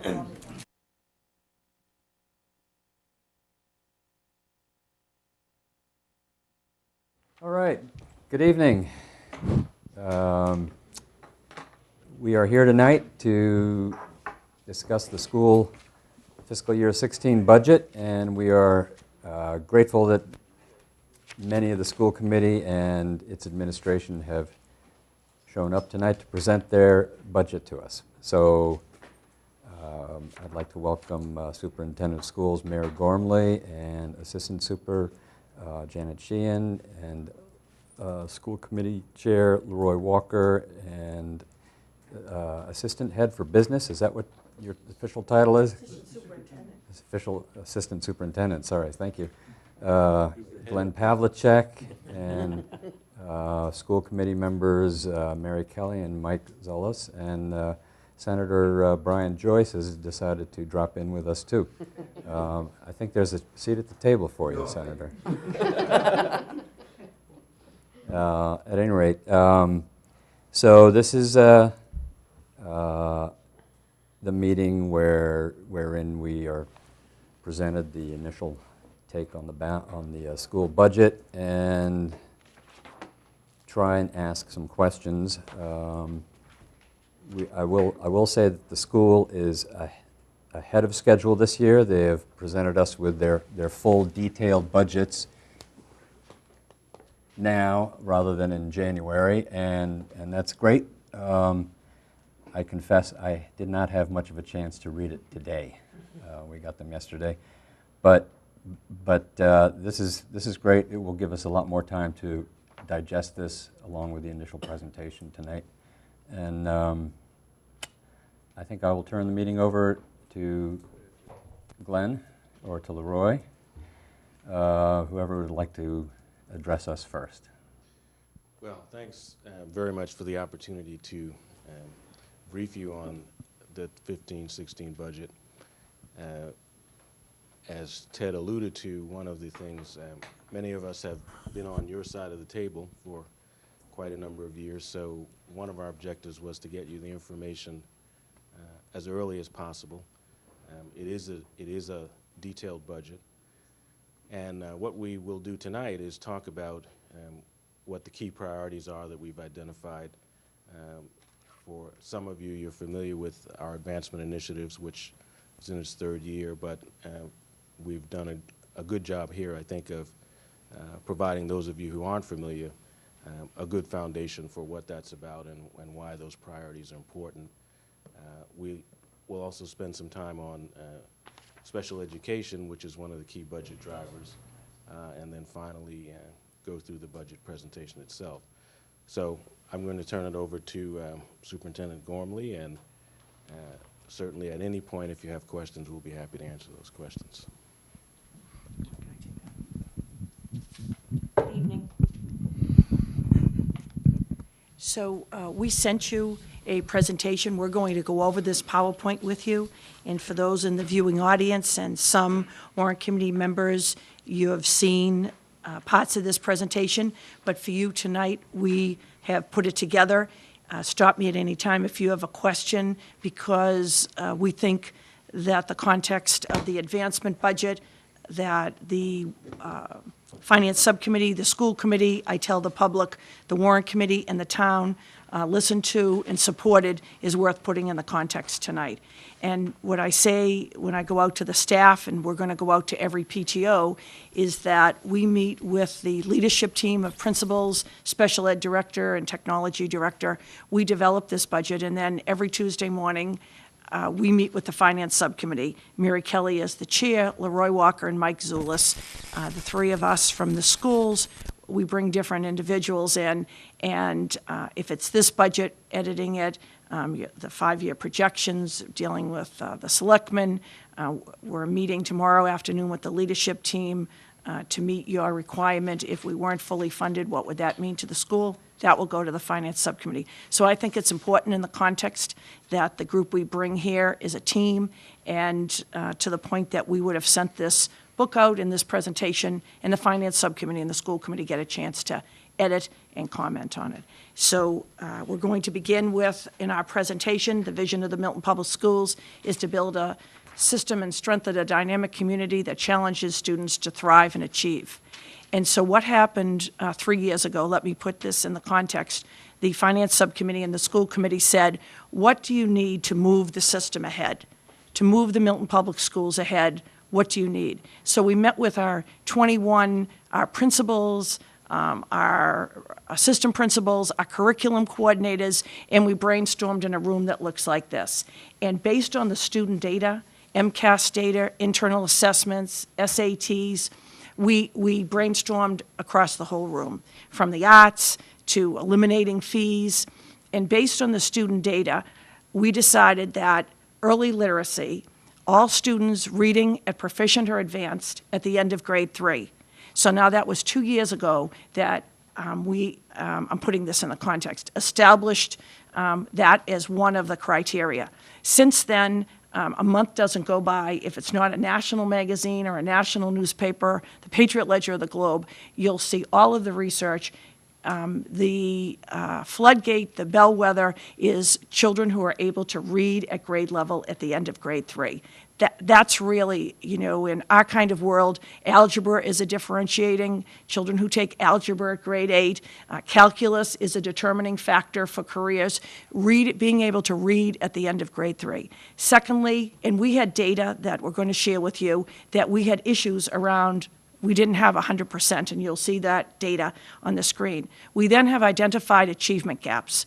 All right, good evening. We are here tonight to discuss the school fiscal year 16 budget, and we are grateful that many of the school committee and its administration have shown up tonight to present their budget to us. So I'd like to welcome Superintendent of Schools Mary Gormley and Assistant Super Janet Sheehan, and School Committee Chair Leroy Walker, and Assistant Head for Business. Is that what your official title is? Assistant Superintendent. Official Assistant Superintendent, sorry, thank you. Glenn Pavlicek, and School Committee members Mary Kelly and Mike Zullis, and Senator Brian Joyce has decided to drop in with us too. I think there's a seat at the table for you, Senator. At any rate, so this is the meeting wherein we are presented the initial take on the school budget and try and ask some questions. I will say that the school is ahead of schedule this year. They have presented us with their full detailed budgets now rather than in January, and that's great. I confess I did not have much of a chance to read it today. We got them yesterday, but this is great. It will give us a lot more time to digest this along with the initial presentation tonight. And I think I will turn the meeting over to Glenn or to Leroy, whoever would like to address us first. Well, thanks very much for the opportunity to brief you on the 15-16 budget. As Ted alluded to, one of the things, many of us have been on your side of the table for quite a number of years, so one of our objectives was to get you the information as early as possible. It is a detailed budget, and what we will do tonight is talk about what the key priorities are that we've identified. For some of you, you're familiar with our advancement initiatives, which is in its third year, but we've done a good job here, I think, of providing those of you who aren't familiar a good foundation for what that's about and why those priorities are important. We will also spend some time on special education, which is one of the key budget drivers, and then finally go through the budget presentation itself. So I'm going to turn it over to Superintendent Gormley, and certainly at any point if you have questions, we'll be happy to answer those questions. Good evening. So we sent you a presentation. We're going to go over this PowerPoint with you. And for those in the viewing audience and some Warrant Committee members, you have seen parts of this presentation. But for you tonight, we have put it together. Stop me at any time if you have a question, because we think that the context of the advancement budget, that the Finance Subcommittee, the School Committee, I tell the public, the Warrant Committee, and the town listened to and supported is worth putting in the context tonight. And what I say when I go out to the staff, and we're going to go out to every PTO, is that we meet with the leadership team of principals, special ed director, and technology director. We develop this budget, and then every Tuesday morning, we meet with the Finance Subcommittee. Mary Kelly is the chair, Leroy Walker and Mike Zullis, the three of us from the schools. We bring different individuals in, and if it's this budget, editing it, the 5-year projections, dealing with the selectmen. We're meeting tomorrow afternoon with the leadership team to meet your requirement. If we weren't fully funded, what would that mean to the school? That will go to the Finance Subcommittee. So I think it's important in the context that the group we bring here is a team, and to the point that we would have sent this book out in this presentation, and the Finance Subcommittee and the School Committee get a chance to edit and comment on it. So we're going to begin with, in our presentation, the vision of the Milton Public Schools is to build a system and strengthen a dynamic community that challenges students to thrive and achieve. And so what happened 3 years ago, let me put this in the context, the Finance Subcommittee and the School Committee said, what do you need to move the system ahead? To move the Milton Public Schools ahead, what do you need? So we met with our 21, our principals, our assistant principals, our curriculum coordinators, and we brainstormed in a room that looks like this. And based on the student data, MCAS data, internal assessments, SATs, we brainstormed across the whole room, from the arts to eliminating fees. And based on the student data, we decided that early literacy, all students reading at proficient or advanced at the end of grade 3. So now that was 2 years ago that I'm putting this in the context, established that as one of the criteria. Since then, a month doesn't go by if it's not a national magazine or a national newspaper, the Patriot Ledger or the Globe, you'll see all of the research. The floodgate, the bellwether, is children who are able to read at grade level at the end of grade 3. That's really, in our kind of world, algebra is a differentiating, children who take algebra at grade 8, calculus is a determining factor for careers, being able to read at the end of grade 3. Secondly, and we had data that we're going to share with you, that we had issues around. We didn't have 100%, and you'll see that data on the screen. We then have identified achievement gaps.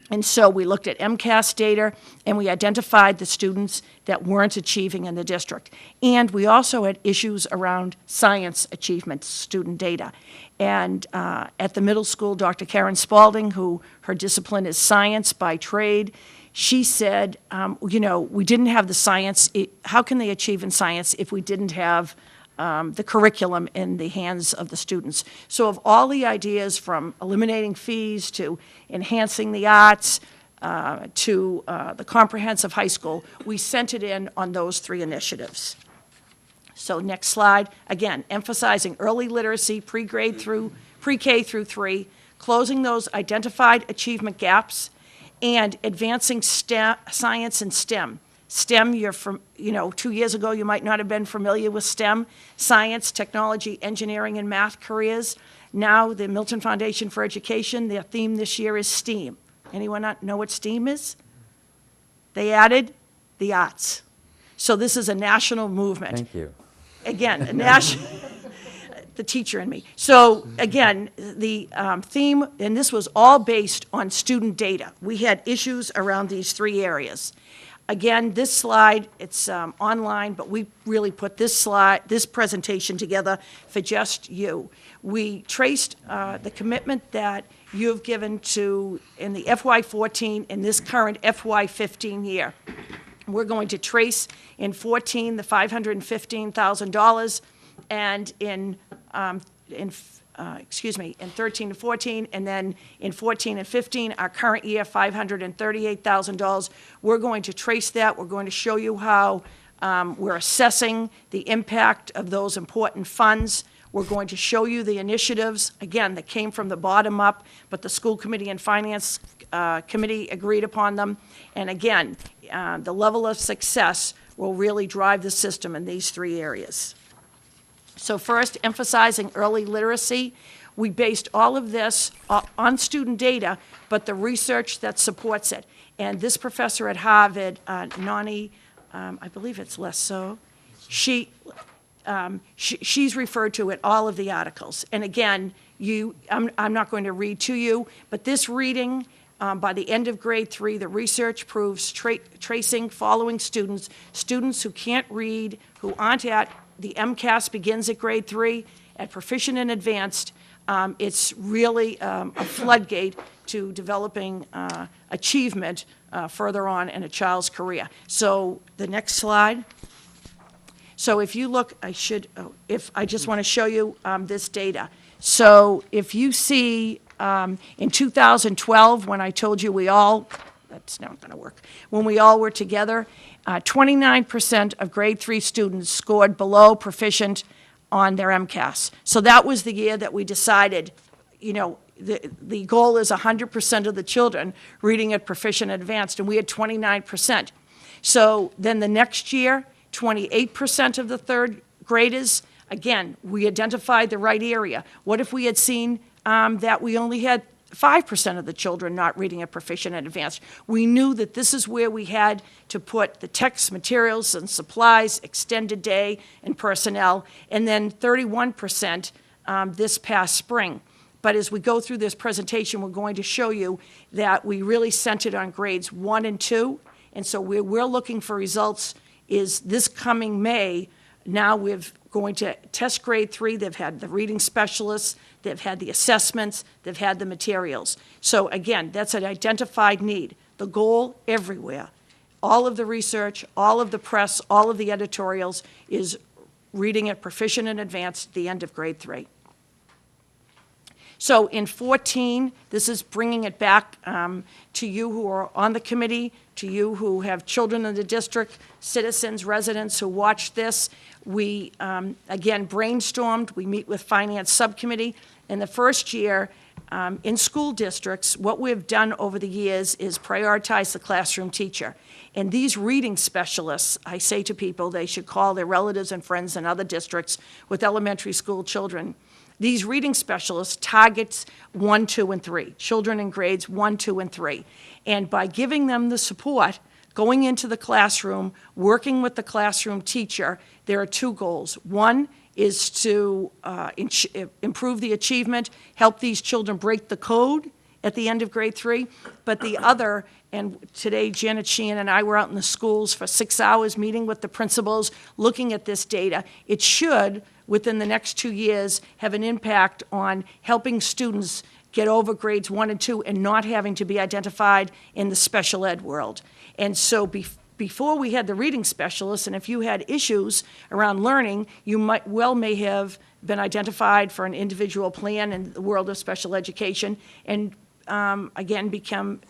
And so we looked at MCAS data, and we identified the students that weren't achieving in the district. And we also had issues around science achievement student data. And at the middle school, Dr. Karen Spalding, who her discipline is science by trade, she said, we didn't have the science. How can they achieve in science if we didn't have the curriculum in the hands of the students? So of all the ideas, from eliminating fees to enhancing the arts to the comprehensive high school, we sent it in on those 3 initiatives. So next slide, again, emphasizing early literacy, pre-K through 3, closing those identified achievement gaps, and advancing science and STEM. STEM, 2 years ago, you might not have been familiar with STEM, science, technology, engineering, and math careers. Now, the Milton Foundation for Education, their theme this year is STEAM. Anyone not know what STEAM is? They added the arts. So this is a national movement. Thank you. Again, a national, the teacher in me. So again, the theme, and this was all based on student data. We had issues around these 3 areas. Again, this slide, it's online, but we really put this presentation together for just you. We traced the commitment that you have given to, in the FY14, in this current FY15 year. We're going to trace in 14 the $515,000, and in 13 to 14, and then in 14 and 15, our current year, $538,000. We're going to trace that. We're going to show you how we're assessing the impact of those important funds. We're going to show you the initiatives, again, that came from the bottom up, but the school committee and finance committee agreed upon them. And again, the level of success will really drive the system in these 3 areas. So first, emphasizing early literacy. We based all of this on student data, but the research that supports it. And this professor at Harvard, Nani, I believe it's Lesso, she's referred to it, all of the articles. And again, I'm not going to read to you, but this reading, by the end of grade 3, the research proves tracing following students who can't read, who aren't at, the MCAS begins at grade 3, at proficient and advanced. It's really a floodgate to developing achievement further on in a child's career. So the next slide. So if you look, I just want to show you this data. So if you see in 2012, when I told you that's not going to work, when we all were together, 29% of grade 3 students scored below proficient on their MCAS. So that was the year that we decided, the goal is 100% of the children reading at proficient advanced, and we had 29%. So then the next year, 28% of the third graders, again, we identified the right area. What if we had seen that we only had 5% of the children not reading at proficient and advanced? We knew that this is where we had to put the text, materials, and supplies, extended day, and personnel, and then 31% this past spring. But as we go through this presentation, we're going to show you that we really centered on grades 1 and 2, and so we're looking for results is this coming May. Now we're going to test grade 3. They've had the reading specialists, they've had the assessments, they've had the materials. So again, that's an identified need. The goal everywhere, all of the research, all of the press, all of the editorials is reading at proficient and advanced at the end of grade 3. So in 14, this is bringing it back to you who are on the committee, to you who have children in the district, citizens, residents who watch this. We, again, brainstormed. We meet with Finance Subcommittee. In the first year, in school districts, what we've done over the years is prioritize the classroom teacher. And these reading specialists, I say to people, they should call their relatives and friends in other districts with elementary school children. These reading specialists targets 1, 2, and 3, children in grades 1, 2, and 3. And by giving them the support, going into the classroom, working with the classroom teacher, there are 2 goals. One is to improve the achievement, help these children break the code at the end of grade 3. But the other, and today Janet Sheehan and I were out in the schools for 6 hours meeting with the principals, looking at this data. It should, within the next 2 years, have an impact on helping students get over grades 1 and 2 and not having to be identified in the special ed world. And so before we had the reading specialists, and if you had issues around learning, you may have been identified for an individual plan in the world of special education, and again,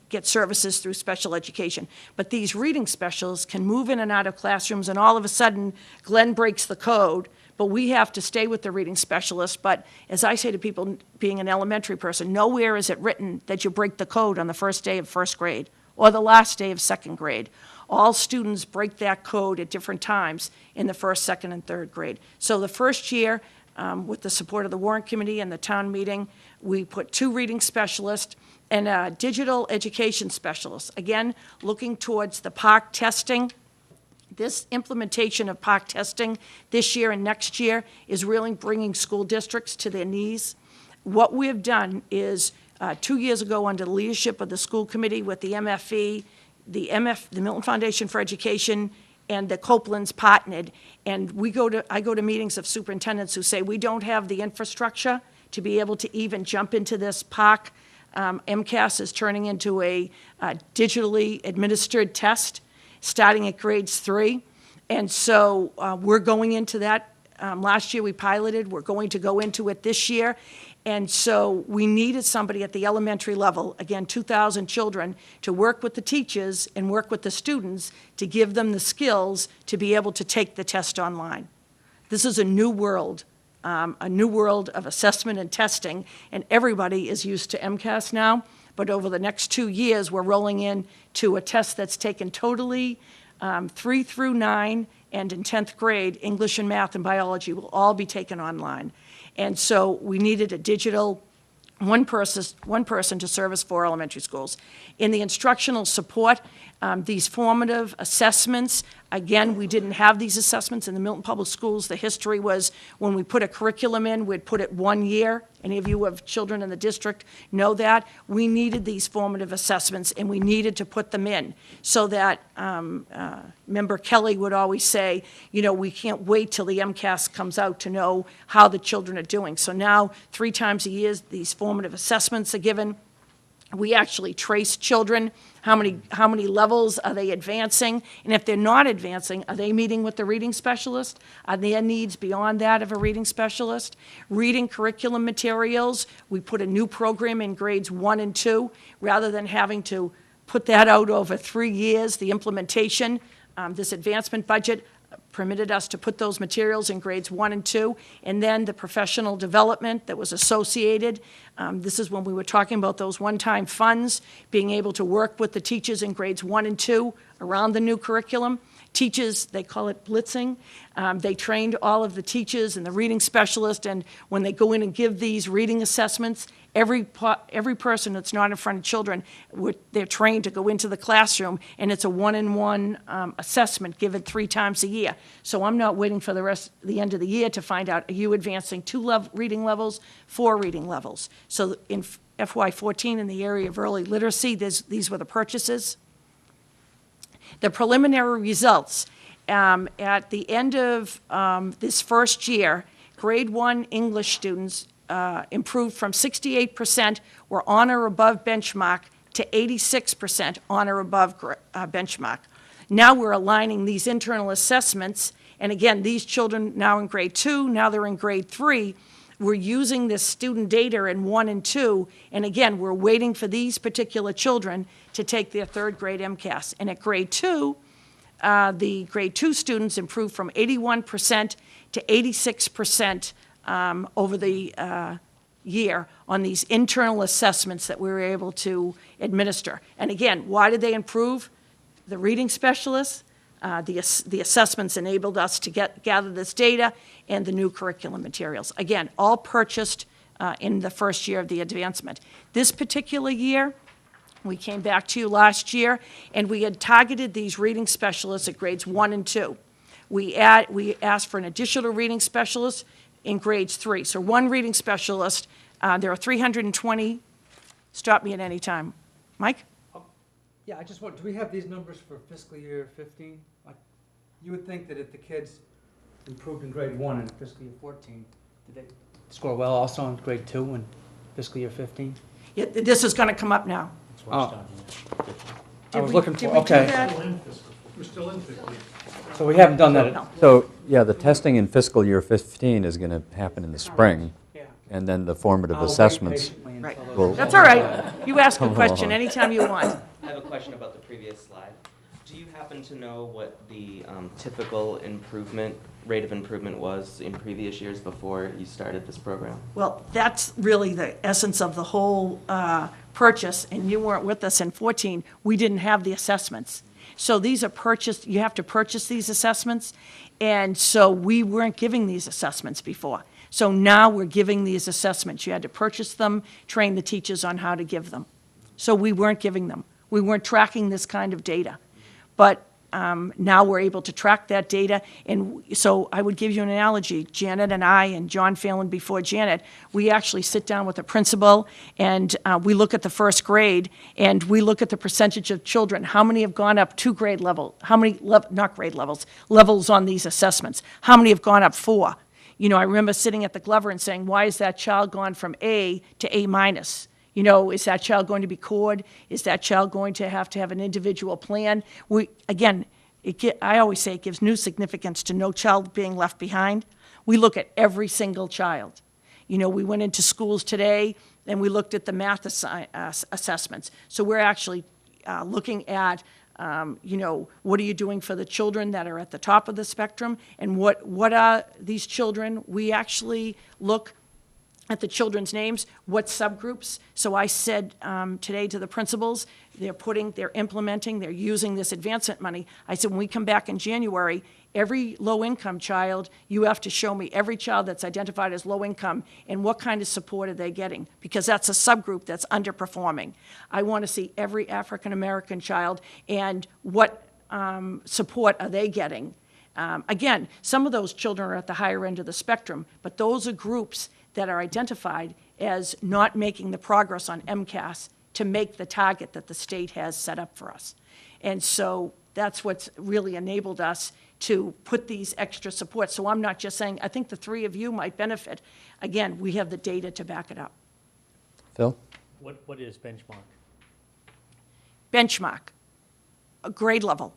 get services through special education. But these reading specialists can move in and out of classrooms, and all of a sudden, Glenn breaks the code, but we have to stay with the reading specialist. But as I say to people, being an elementary person, nowhere is it written that you break the code on the first day of first grade or the last day of second grade. All students break that code at different times in the first, second, and third grade. So the first year, with the support of the Warrant Committee and the town meeting, we put 2 reading specialists and a digital education specialist. Again, looking towards the PARCC testing. This implementation of PARCC testing this year and next year is really bringing school districts to their knees. What we've done is 2 years ago, under the leadership of the school committee with the MFE, the Milton Foundation for Education, and the Copelands partnered, and I go to meetings of superintendents who say we don't have the infrastructure to be able to even jump into this PARCC. MCAS is turning into a digitally administered test starting at grades 3. And so we're going into that. Last year we piloted. We're going to go into it this year. And so we needed somebody at the elementary level, again, 2,000 children, to work with the teachers and work with the students to give them the skills to be able to take the test online. This is a new world of assessment and testing, and everybody is used to MCAS now. But over the next 2 years, we're rolling in to a test that's taken totally 3 through 9, and in 10th grade, English and math and biology will all be taken online. And so we needed a digital, one person to service 4 elementary schools. In the instructional support, these formative assessments, again, we didn't have these assessments in the Milton Public Schools. The history was when we put a curriculum in, we'd put it 1 year. Any of you who have children in the district know that. We needed these formative assessments, and we needed to put them in so that, Member Kelly would always say, you know, we can't wait till the MCAS comes out to know how the children are doing. So now, 3 times a year, these formative assessments are given. We actually trace children, how many levels are they advancing, and if they're not advancing, are they meeting with the reading specialist? Are their needs beyond that of a reading specialist? Reading curriculum materials, we put a new program in grades 1 and 2, rather than having to put that out over 3 years, the implementation. this advancement budget permitted us to put those materials in grades 1 and 2, and then the professional development that was associated. This is when we were talking about those one-time funds, being able to work with the teachers in grades 1 and 2 around the new curriculum. Teachers, they call it blitzing. They trained all of the teachers and the reading specialist, and when they go in and give these reading assessments, every person that's not in front of children, they're trained to go into the classroom, and it's a one-on-one assessment given 3 times a year. So I'm not waiting for the end of the year to find out, are you advancing 2 reading levels, 4 reading levels? So in FY14, in the area of early literacy, these were the purchases. The preliminary results, at the end of this first year, grade 1 English students improved from 68% were on or above benchmark to 86% on or above benchmark. Now we're aligning these internal assessments, and again, these children now in grade 2, now they're in grade 3, we're using this student data in 1 and 2, and again, we're waiting for these particular children to take their 3rd grade MCAS. And at grade 2, the grade 2 students improved from 81% to 86% over the year on these internal assessments that we were able to administer. And again, why did they improve? The reading specialists, the assessments enabled us to gather this data, and the new curriculum materials. Again, all purchased in the first year of the advancement. This particular year, we came back to you last year, and we had targeted these reading specialists at grades 1 and 2. We asked for an additional reading specialist in grades 3. So 1 reading specialist, there are 320, stop me at any time. Mike? Yeah, I just want, do we have these numbers for fiscal year 15? Like, you would think that if the kids improved in grade 1 in fiscal year 14, did they score well also in grade 2 in fiscal year 15? Yeah, this is going to come up now. That's what I was talking about. I Did was we- looking did for, we do okay. that? We're still in fiscal year. So we haven't done that. No. So, yeah, the testing in fiscal year 15 is going to happen in the spring, Yeah. and then the formative I'll wait assessments. patiently until Right. those- Well- That's all right. You ask a question anytime you want. I have a question about the previous slide. Do you happen to know what the typical rate of improvement was in previous years before you started this program? Well, that's really the essence of the whole purchase, and you weren't with us in 14. We didn't have the assessments. So these are purchased, you have to purchase these assessments, and so we weren't giving these assessments before. So now we're giving these assessments. You had to purchase them, train the teachers on how to give them. So we weren't giving them. We weren't tracking this kind of data. But now we're able to track that data, and so I would give you an analogy. Janet and I, and John Phelan before Janet, we actually sit down with the principal, and we look at the first grade, and we look at the percentage of children. How many have gone up 2 grade level? How many, not grade levels, levels on these assessments? How many have gone up 4? You know, I remember sitting at the Glover and saying, why is that child gone from A to A minus? You know, is that child going to be cored? Is that child going to have an individual plan? Again, I always say it gives new significance to no child being left behind. We look at every single child. You know, we went into schools today and we looked at the math assessments. So we're actually looking at, you know, what are you doing for the children that are at the top of the spectrum, and what are these children? We actually look at the children's names, what subgroups. So I said today to the principals, they're implementing, they're using this advancement money. I said, when we come back in January, every low-income child, you have to show me every child that's identified as low-income and what kind of support are they getting, because that's a subgroup that's underperforming. I want to see every African-American child and what support are they getting. Again, some of those children are at the higher end of the spectrum, but those are groups that are identified as not making the progress on MCAS to make the target that the state has set up for us. And so that's what's really enabled us to put these extra supports. So I'm not just saying, I think the 3 of you might benefit. Again, we have the data to back it up. Phil? What is benchmark? Benchmark, a grade level.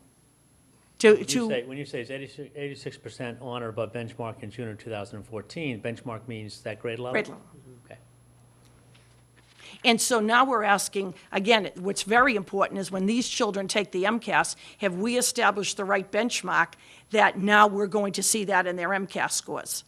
When you say it's 86% on or above benchmark in June of 2014, benchmark means that grade level? Grade level. Okay. And so now we're asking, again, what's very important is when these children take the MCAS, have we established the right benchmark that now we're going to see that in their MCAS scores?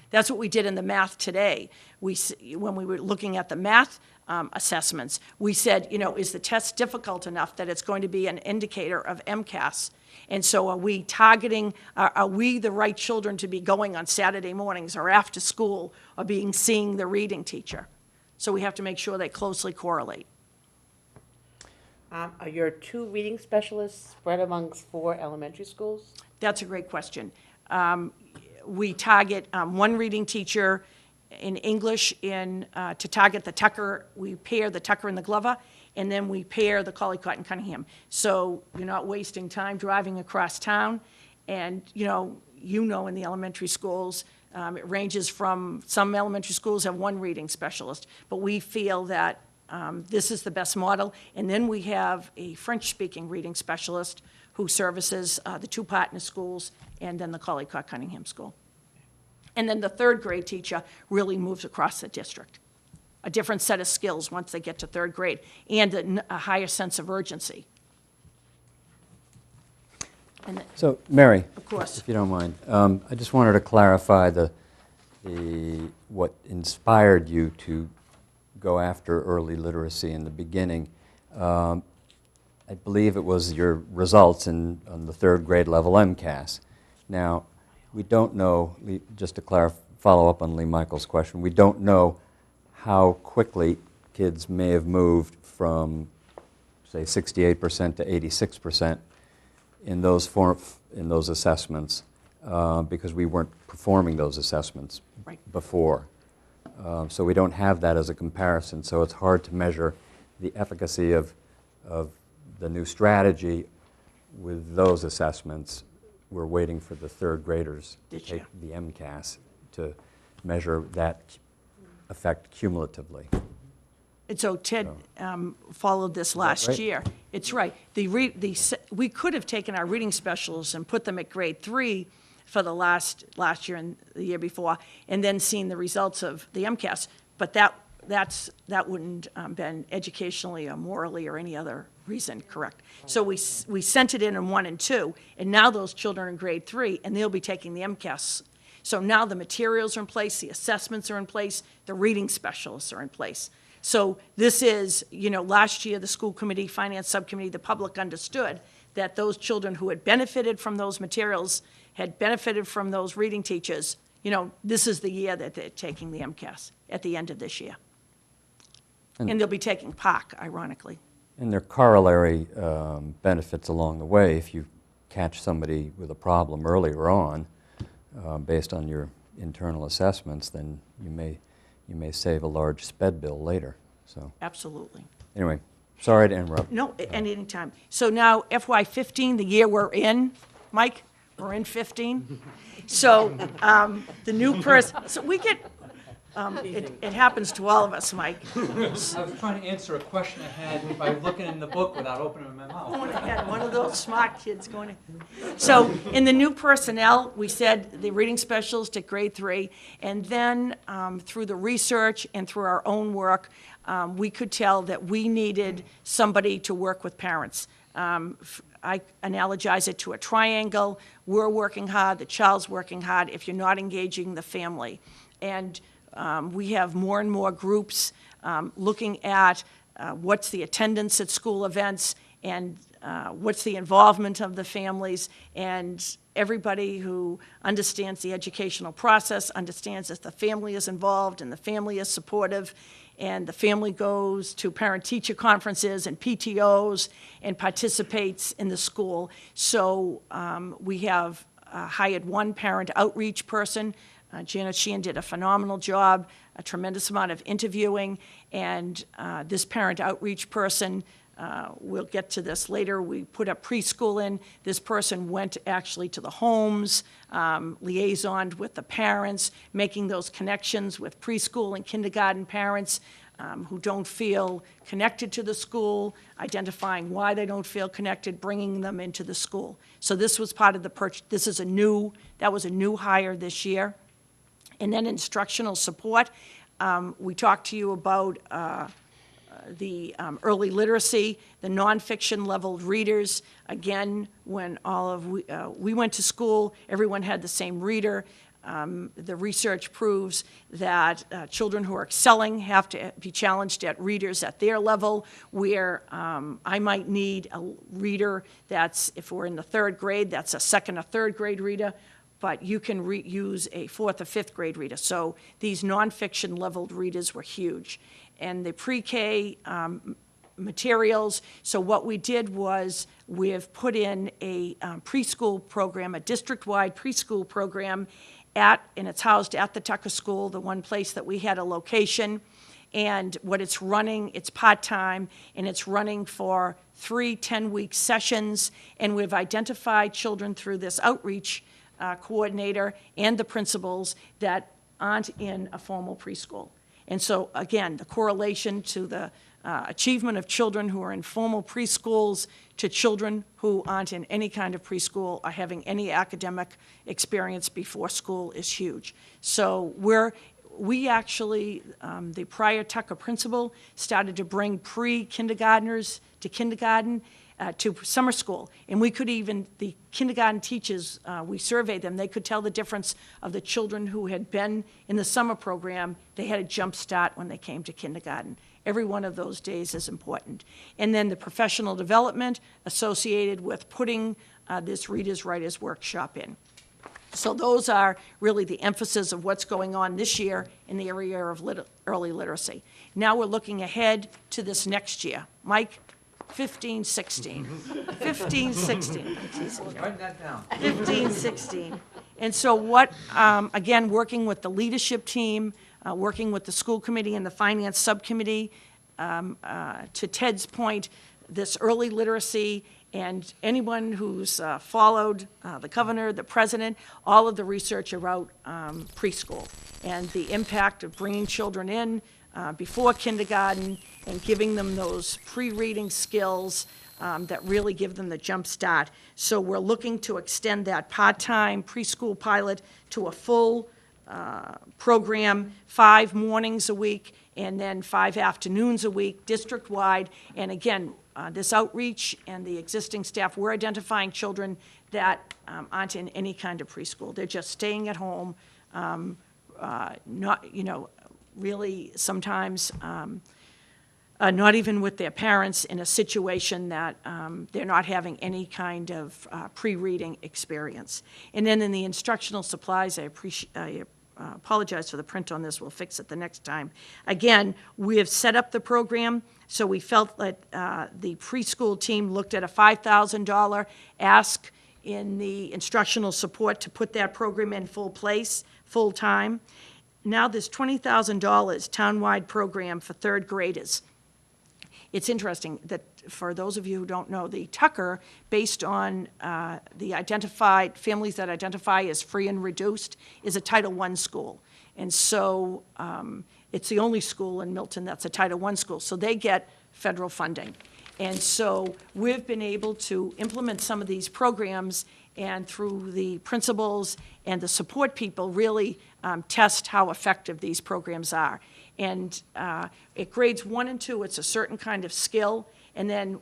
That's what we did in the math today. When we were looking at the math assessments, we said, is the test difficult enough that it's going to be an indicator of MCAS? And so are we targeting, are we the right children to be going on Saturday mornings or after school or seeing the reading teacher? So we have to make sure they closely correlate. Are your 2 reading specialists spread amongst 4 elementary schools? That's a great question. We target 1 reading teacher in English to target the Tucker. We pair the Tucker and the Glover, and then we pair the Collycott and Cunningham. So you're not wasting time driving across town. And, in the elementary schools, it ranges from, some elementary schools have 1 reading specialist, but we feel that this is the best model. And then we have a French-speaking reading specialist who services the 2 partner schools and then the Collycott Cunningham School. And then the 3rd grade teacher really moves across the district. A different set of skills once they get to 3rd grade and a higher sense of urgency. And So, Mary, of course. if you don't mind, I just wanted to clarify what inspired you to go after early literacy in the beginning. I believe it was your results on the 3rd grade level MCAS. Now, we don't know, just to follow up on Lee Michael's question, we don't know how quickly kids may have moved from, say, 68% to 86% in those assessments because we weren't performing those assessments before. So we don't have that as a comparison, so it's hard to measure the efficacy of the new strategy with those assessments. We're waiting for the 3rd graders to take the MCAS to measure that effect cumulatively. And so Ted followed this last right? year. It's right. We could have taken our reading specialists and put them at grade 3 for the last year and the year before, and then seen the results of the MCAS. But that wouldn't been educationally or morally or any other reason correct. So we sent it in 1 and 2, and now those children are in grade 3, and they'll be taking the MCAS. So now the materials are in place, the assessments are in place, the reading specialists are in place. So this is, last year the school committee, finance subcommittee, the public understood that those children who had benefited from those materials, had benefited from those reading teachers, this is the year that they're taking the MCAS at the end of this year. And they'll be taking POC, ironically. And there are corollary benefits along the way. If you catch somebody with a problem earlier on, based on your internal assessments, then you may save a large sped bill later. So Absolutely. anyway, sorry to interrupt. No, at any time. So now FY15, the year we're in, Mike, we're in 15. So the new person, so we get, it happens to all of us, Mike. I was trying to answer a question I had by looking in the book without opening my mouth. I had one of those smart kids going in. So in the new personnel, we said the reading specialist at grade 3, and then through the research and through our own work, we could tell that we needed somebody to work with parents. I analogize it to a triangle. We're working hard, the child's working hard if you're not engaging the family. And we have more and more groups looking at what's the attendance at school events and what's the involvement of the families, and everybody who understands the educational process understands that the family is involved and the family is supportive, and the family goes to parent-teacher conferences and PTOs and participates in the school. So we have hired one parent outreach person. Janet Sheehan did a phenomenal job, a tremendous amount of interviewing, and this parent outreach person, we'll get to this later, we put a preschool in. This person went actually to the homes, liaisoned with the parents, making those connections with preschool and kindergarten parents who don't feel connected to the school, identifying why they don't feel connected, bringing them into the school. So this was part of the that was a new hire this year. And then instructional support. We talked to you about early literacy, the nonfiction leveled readers. Again, when we went to school, everyone had the same reader. The research proves that children who are excelling have to be challenged at readers at their level, where I might need a reader that's, if we're in the 3rd grade, that's a 2nd or 3rd grade reader, but you can use a 4th or 5th grade reader. So these nonfiction leveled readers were huge. And the pre-K materials, so what we did was we've put in a preschool program, a district-wide preschool program and it's housed at the Tucker School, the one place that we had a location. And what it's running, it's part-time, and it's running for 3 10-week sessions. And we've identified children through this outreach coordinator and the principals that aren't in a formal preschool. And so, again, the correlation to the achievement of children who are in formal preschools to children who aren't in any kind of preschool or having any academic experience before school is huge. So we actually, the prior Tucker principal started to bring pre-kindergartners to kindergarten to summer school. And we could even, the kindergarten teachers, we surveyed them, they could tell the difference of the children who had been in the summer program. They had a jump start when they came to kindergarten. Every one of those days is important. And then the professional development associated with putting this Readers Writers Workshop in. So those are really the emphasis of what's going on this year in the area of early literacy. Now we're looking ahead to this next year. Mike? 15, 16. 15, 16. Write that down. 15, 16. And so what, again, working with the leadership team, working with the school committee and the finance subcommittee, to Ted's point, this early literacy, and anyone who's followed the governor, the president, all of the research about preschool and the impact of bringing children in before kindergarten and giving them those pre-reading skills that really give them the jump start. So we're looking to extend that part-time preschool pilot to a full program, 5 mornings a week and then 5 afternoons a week, district-wide. And again, this outreach and the existing staff, we're identifying children that aren't in any kind of preschool. They're just staying at home, not, really sometimes not even with their parents, in a situation that they're not having any kind of pre-reading experience. And then in the instructional supplies, I apologize for the print on this. We'll fix it the next time. Again, we have set up the program, so we felt that the preschool team looked at a $5,000 ask in the instructional support to put that program in full time. Now this $20,000 townwide program for 3rd graders. It's interesting that for those of you who don't know, the Tucker, based on the identified families that identify as free and reduced, is a Title I school. And so it's the only school in Milton that's a Title I school. So they get federal funding. And so we've been able to implement some of these programs, and through the principals and the support people really test how effective these programs are. And at grades 1 and 2, it's a certain kind of skill, and then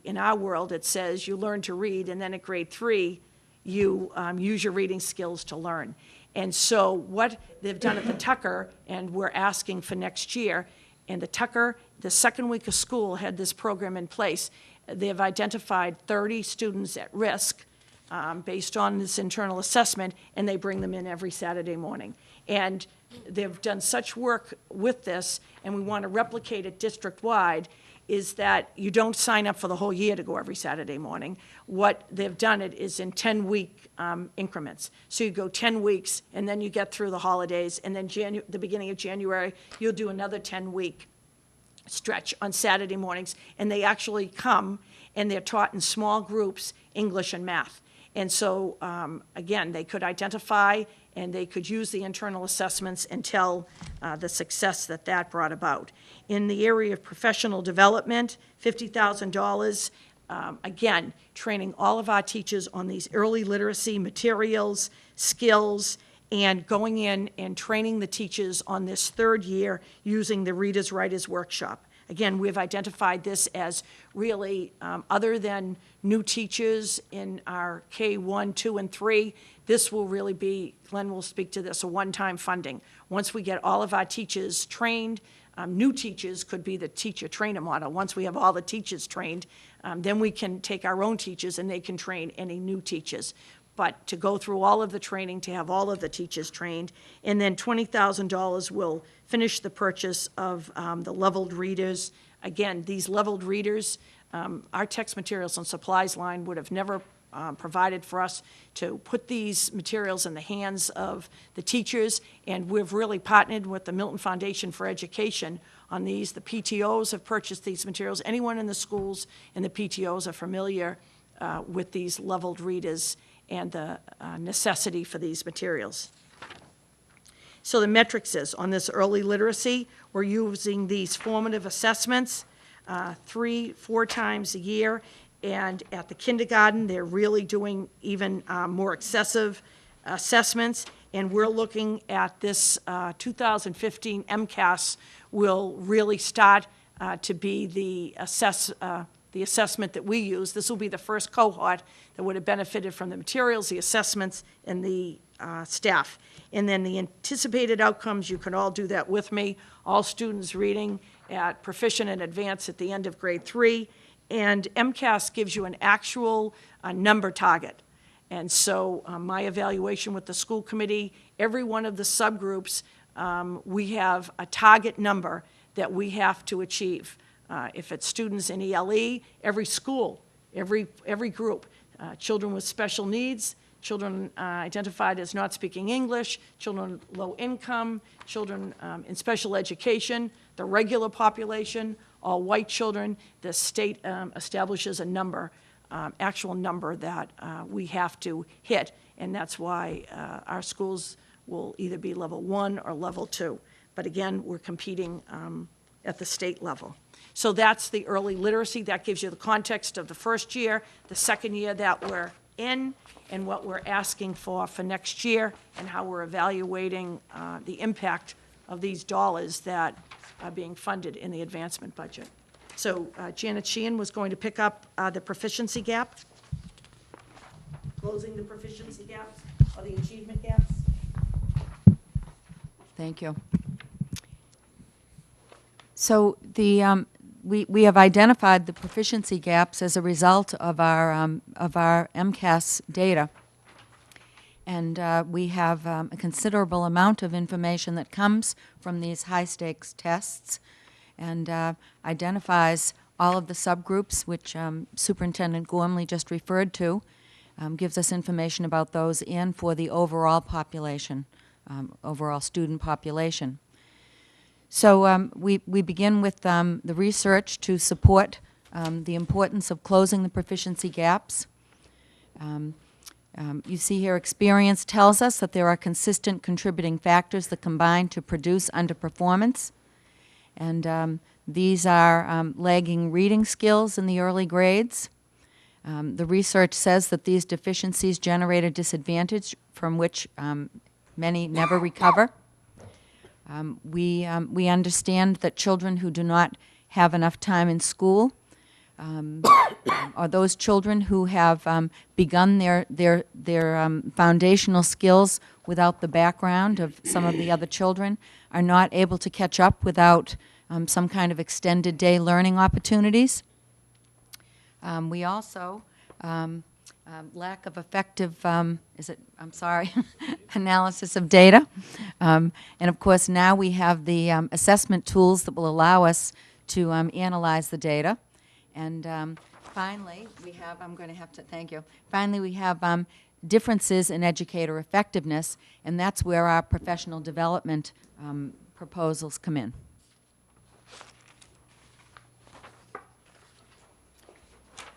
in our world it says you learn to read, and then at grade 3 you use your reading skills to learn. And so what they've done at the Tucker, and we're asking for next year, and the Tucker, the 2nd week of school had this program in place. They've identified 30 students at risk based on this internal assessment, and they bring them in every Saturday morning. And they've done such work with this, and we want to replicate it district-wide, is that you don't sign up for the whole year to go every Saturday morning. What they've done it is in 10-week increments. So you go 10 weeks, and then you get through the holidays, and then the beginning of January, you'll do another 10-week stretch on Saturday mornings, and they actually come, and they're taught in small groups, English and math. And so, again, they could identify and they could use the internal assessments and tell the success that brought about. In the area of professional development, $50,000, again, training all of our teachers on these early literacy materials, skills, and going in and training the teachers on this 3rd year using the Readers Writers Workshop. Again, we've identified this as really, other than new teachers in our K1, 2, and 3, this will really be, Glenn will speak to this, a one-time funding. Once we get all of our teachers trained, new teachers could be the teacher trainer model. Once we have all the teachers trained, then we can take our own teachers and they can train any new teachers. But to go through all of the training, to have all of the teachers trained, and then $20,000 will finish the purchase of the leveled readers. Again, these leveled readers, our text materials and supplies line would have never provided for us to put these materials in the hands of the teachers, and we've really partnered with the Milton Foundation for Education on these. The PTOs have purchased these materials. Anyone in the schools and the PTOs are familiar with these leveled readers and the necessity for these materials. So the metrics is, on this early literacy, we're using these formative assessments 3-4 times a year, and at the kindergarten, they're really doing even more excessive assessments, and we're looking at this 2015 MCAS will really start to be the assessment that we use. This will be the first cohort that would have benefited from the materials, the assessments, and the staff. And then the anticipated outcomes, you can all do that with me. All students reading at proficient and advanced at the end of grade 3. And MCAS gives you an actual number target. And so my evaluation with the school committee, every one of the subgroups, we have a target number that we have to achieve. If it's students in ELE, every school, every group, children with special needs, children identified as not speaking English, children low income, children in special education, the regular population, all white children, the state establishes a number, actual number that we have to hit, and that's why our schools will either be level 1 or level 2. But again, we're competing at the state level. So that's the early literacy. That gives you the context of the first year, the second year that we're in, and what we're asking for next year, and how we're evaluating the impact of these dollars that are being funded in the advancement budget. So Janet Sheehan was going to pick up the proficiency gap, closing the proficiency gaps, or the achievement gaps. Thank you. So we have identified the proficiency gaps as a result of our MCAS data. And we have a considerable amount of information that comes from these high-stakes tests and identifies all of the subgroups, which Superintendent Gormley just referred to, gives us information about those and for the overall population, overall student population. So we begin with the research to support the importance of closing the proficiency gaps. You see here, experience tells us that there are consistent contributing factors that combine to produce underperformance. And these are lagging reading skills in the early grades. The research says that these deficiencies generate a disadvantage from which many never recover. We understand that children who do not have enough time in school or those children who have begun their foundational skills without the background of some of the other children are not able to catch up without some kind of extended day learning opportunities. We also lack of effective, analysis of data. And of course now we have the assessment tools that will allow us to analyze the data. And finally, we have, thank you. Finally, we have differences in educator effectiveness, and that's where our professional development proposals come in.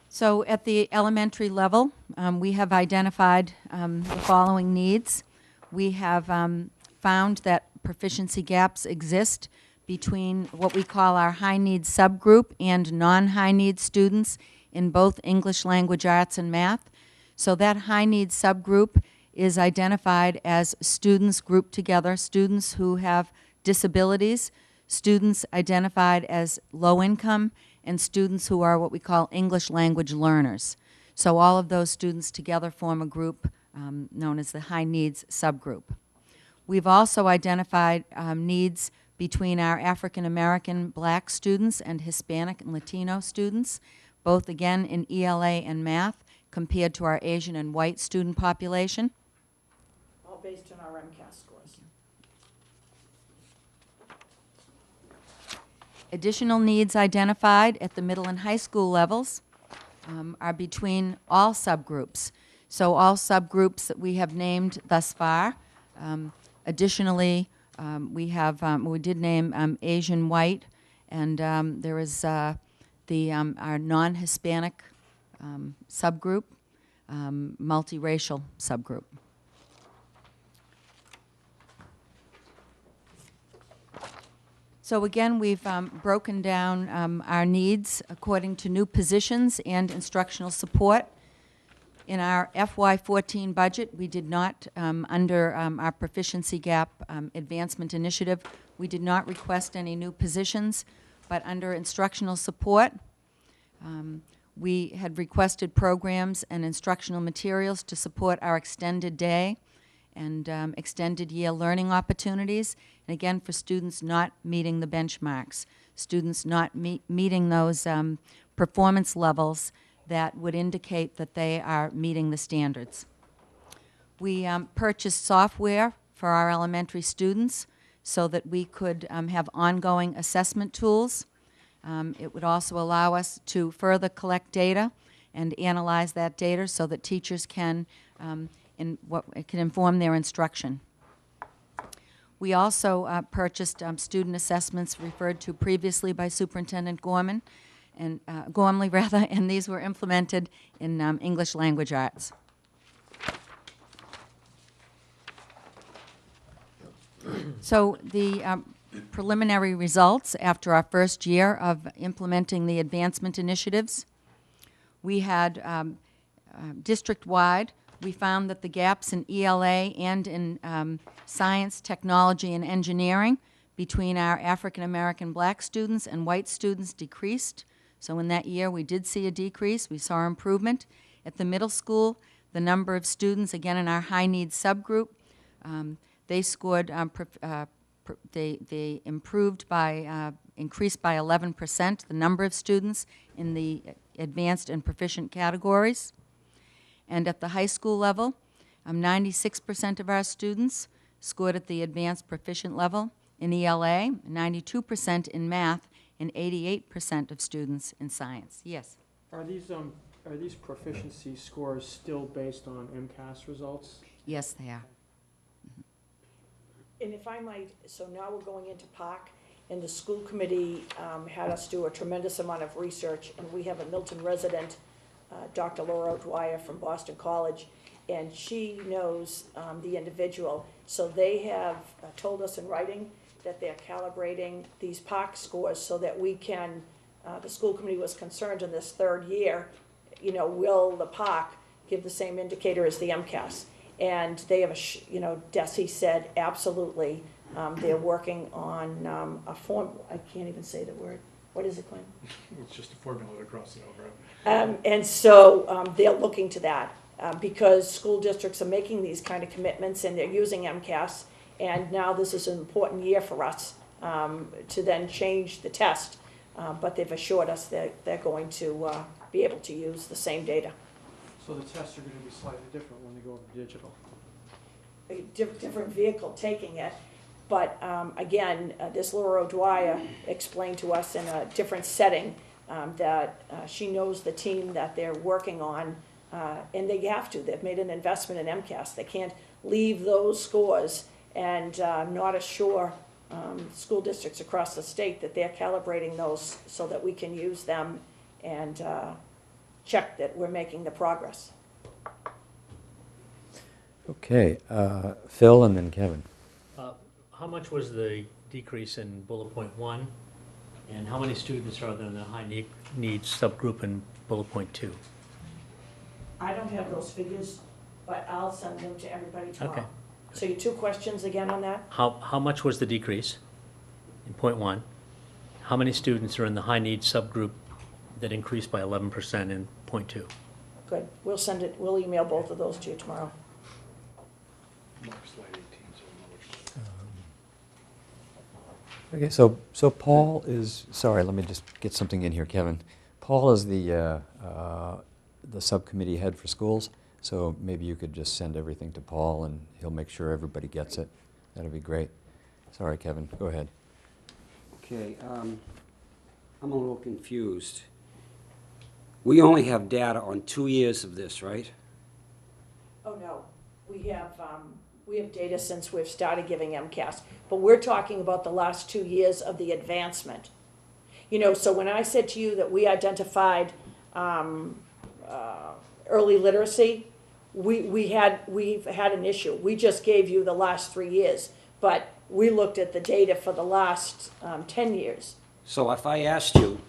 So at the elementary level, we have identified the following needs. We have found that proficiency gaps exist between what we call our high-needs subgroup and non-high-needs students in both English language arts and math. So that high-needs subgroup is identified as students grouped together, students who have disabilities, students identified as low income, and students who are what we call English language learners. So all of those students together form a group known as the high needs subgroup. We've also identified needs between our African American Black students and Hispanic and Latino students, both again in ELA and math, compared to our Asian and white student population. All based on our MCAS scores. Additional needs identified at the middle and high school levels are between all subgroups. So all subgroups that we have named thus far. Additionally, we did name Asian white, and there is our non-Hispanic subgroup, multiracial subgroup. So again, we've broken down our needs according to new positions and instructional support. In our FY14 budget, we did not, under our proficiency gap advancement initiative, we did not request any new positions, but under instructional support, we had requested programs and instructional materials to support our extended day and extended year learning opportunities, and again, for students not meeting the benchmarks, students not meeting those performance levels that would indicate that they are meeting the standards. We purchased software for our elementary students so that we could have ongoing assessment tools. It would also allow us to further collect data and analyze that data so that teachers can inform their instruction. We also purchased student assessments referred to previously by Superintendent Gormley, and these were implemented in English language arts. So the preliminary results after our first year of implementing the advancement initiatives, we had district-wide, we found that the gaps in ELA and in science, technology, and engineering between our African American Black students and white students decreased. So in that year, we did see a decrease. We saw improvement. At the middle school, the number of students, again in our high needs subgroup, they scored, they improved by, increased by 11%, the number of students in the advanced and proficient categories. And at the high school level, 96% of our students scored at the advanced proficient level in ELA, 92% in math, and 88% of students in science. Yes? Are these proficiency scores still based on MCAS results? Yes, they are. And if I might, so now we're going into POC, and the school committee had us do a tremendous amount of research, and we have a Milton resident, Dr. Laura O'Dwyer from Boston College, and she knows the individual. So they have told us in writing that they're calibrating these POC scores so that we can, the school committee was concerned in this third year, will the POC give the same indicator as the MCAS? And they have Desi said absolutely. They're working on a form, I can't even say the word. What is it, Glenn? It's just a formula to cross it over. And so they're looking to that because school districts are making these kind of commitments and they're using MCAS. And now this is an important year for us to then change the test. But they've assured us that they're going to be able to use the same data. So the tests are going to be slightly different when they go over digital. A different vehicle taking it. But again, this Laura O'Dwyer explained to us in a different setting that she knows the team that they're working on, and they have to. They've made an investment in MCAS. They can't leave those scores and not assure school districts across the state that they're calibrating those so that we can use them and check that we're making the progress. Okay, Phil and then Kevin. How much was the decrease in bullet point 1? And how many students are there in the high needs subgroup in bullet point 2? I don't have those figures, but I'll send them to everybody tomorrow. Okay. So your two questions again on that? How much was the decrease in point one, how many students are in the high needs subgroup that increased by 11% in point two? Good, we'll email both of those to you tomorrow. Okay, so Paul is, sorry, let me just get something in here, Kevin. Paul is the subcommittee head for schools, so maybe you could just send everything to Paul and he'll make sure everybody gets it. That'd be great. Sorry, Kevin, go ahead. Okay, I'm a little confused. We only have data on 2 years of this, right? Oh, no, we have data since we've started giving MCAS, but we're talking about the last 2 years of the advancement. You know, so when I said to you that we identified early literacy, we've had an issue. We just gave you the last 3 years, but we looked at the data for the last 10 years. So if I asked you,